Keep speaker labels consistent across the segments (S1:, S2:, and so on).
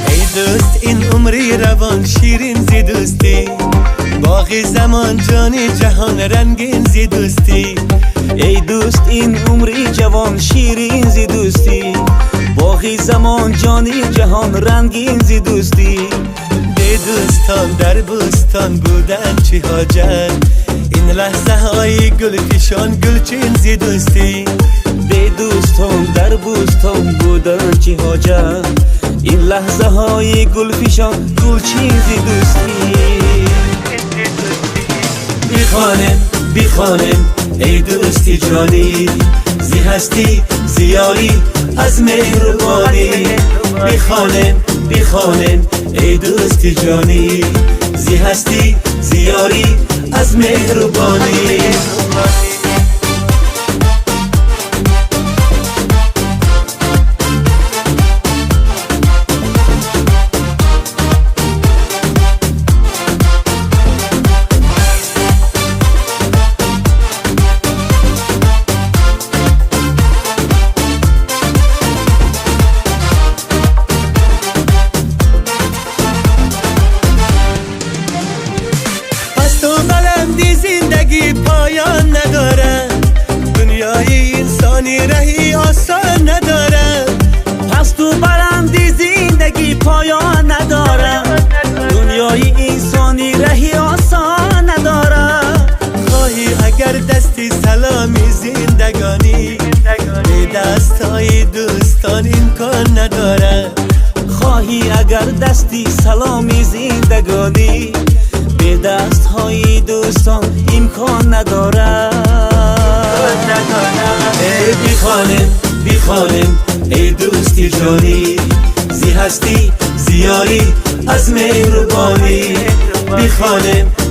S1: ای دوست این عمری روان شیرین زی دوستی، باقی زمان جانی جهان رنگین زی دوستی.
S2: ای دوست این عمری جوان شیرین زی دوستی، باقی زمان جانی جهان رنگین زی دوستی.
S1: به دوستان در بوستان بودن چی حاجت، این لحظه های گل پیشان گلچین زی دوستی.
S2: به دوستان در بوستان بودن چی حاجت، این لحظه های گل پیشان گلچین زی دوستی.
S1: بیخانم ای دوستی جانی، زی هستی زیاری از مهربانی. بیخانم ای دوستی جانی، زی هستی زیاری از مهربانی. زندگی پایان نداره، دنیای انسانی رهی آسان نداره.
S2: پس تو بلندی زندگی پایان نداره، دنیای انسانی رهی آسان نداره.
S1: خواهی اگر دستی سلامی زندگانی، به دستای دوستان امکان نداره.
S2: خواهی اگر دستی سلامی زندگانی، به دست های دوستان امکان نداره.
S1: ای بیخانم ای دوستی جانی، زی هستی زیاری از مهربانی.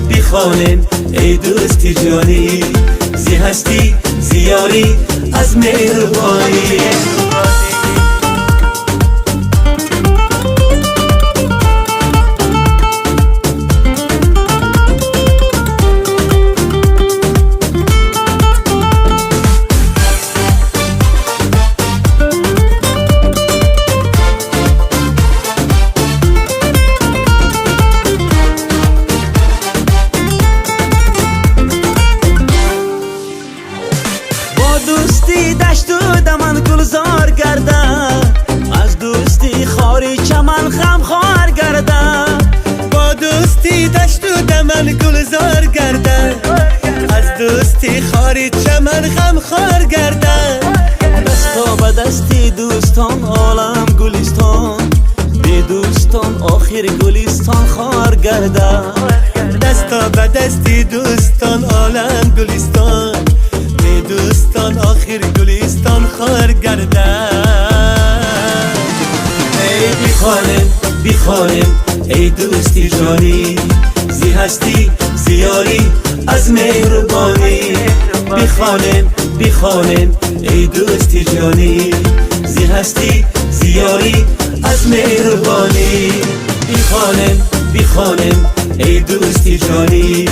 S1: بیخانم ای دوستی جانی، زی هستی زیاری از مهربانی.
S2: دوستی دشت و دمن گلزار گرده، از دوستی خاری چمن خم خوار گرده.
S1: با دوستی دشت و دمن گلزار گرده، از دوستی خاری چمن خم خوار گرده.
S2: دستا به دستی دوستان عالم گلستان، به دوستان آخر گلستان خوار گرده.
S1: دستا به دستی دوستان عالم گلستان، به دوستان آخر گلستان خار گرده. ای بیخانم ای دوستی جانی، زی هستی زیاری از مهربانی. بیخانم ای دوستی جانی، زی هستی زیاری از مهربانی. بیخانم ای دوستی جانی،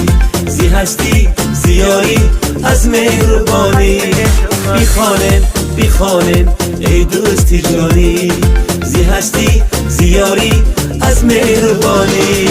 S1: زی هستی زیاری از مهربانی. بیخانم ای دوستی جانی، زی هستی زیاری از مهربانی.